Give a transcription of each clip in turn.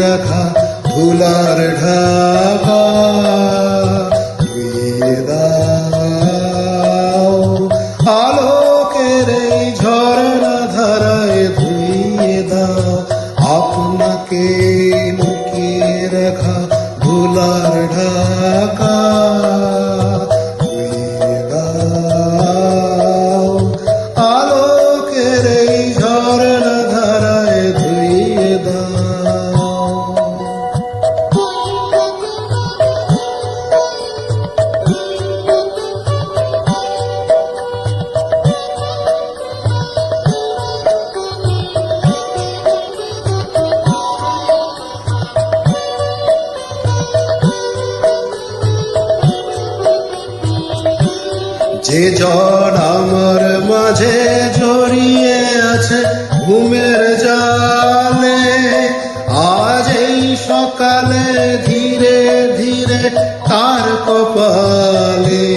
রাখা ধুলার ঢাকা ধুইয়ে দাও, আলোকের এই ঝরনা ধারায় ধুইয়ে দাও, আপনাকে লুকিয়ে রাখা ধুলার ঢাকা ধুইয়ে দাও, আলোকের এই ঝরনা ধারায় ধুইয়ে দাও। যে জন আমার মাঝে জড়িয়ে আছে ঘুমের জালে, আজ এই সকালে ধীরে ধীরে তার কপালে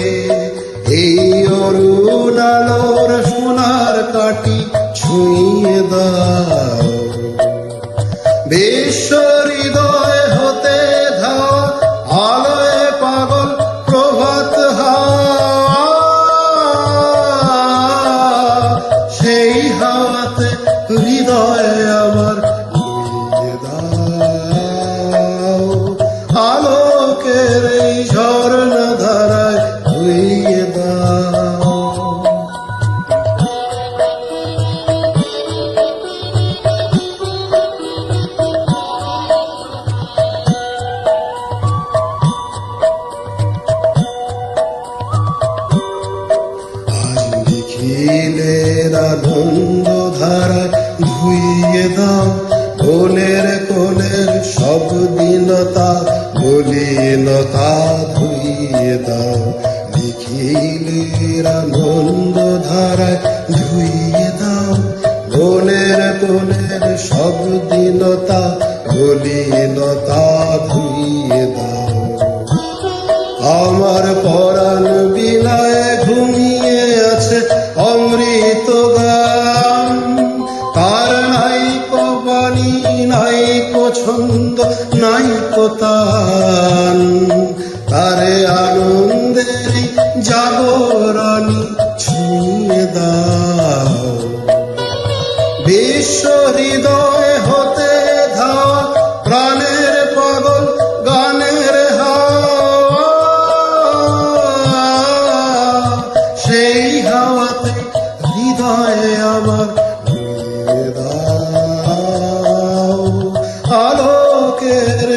এই অরুণ আলোর সোনার কাটি ছুঁয়ে দাও, বিশ্ব হৃদয় হতে ধাও, আলোয় পাগল প্রভাত হাওয়া, সেই হাওয়াতে হৃদয় আমার ধুইয়ে দাও, আলোকের এই ঝরনা ধারায় ধুইয়ে দাও। নিখিলের আনন্দ ধারায় ধুইয়ে দাও, কোলের কোলের সব দীনতা মলিনতা ধুইয়ে দাও, নিখিলের আনন্দ ধারায় ধুইয়ে দাও, কোলের কোলের সব দীনতা মলিনতা ধুইয়ে দাও। আমার পরাণ বিলায় ঘুমিয়ে আছে অমৃত গান, তার নাইকো বাণী নাইকো ছন্দ নাইকো তান, তারে আনন্দের জাগরণী ছুঁয়ে দাও, বিশ্ব হৃদয় হতে ধাও, প্রাণের পাগল গানের হাওয়া, সেই হাওয়াতে হৃদয়ে আমার ধুইয়ে দাও, আলোকের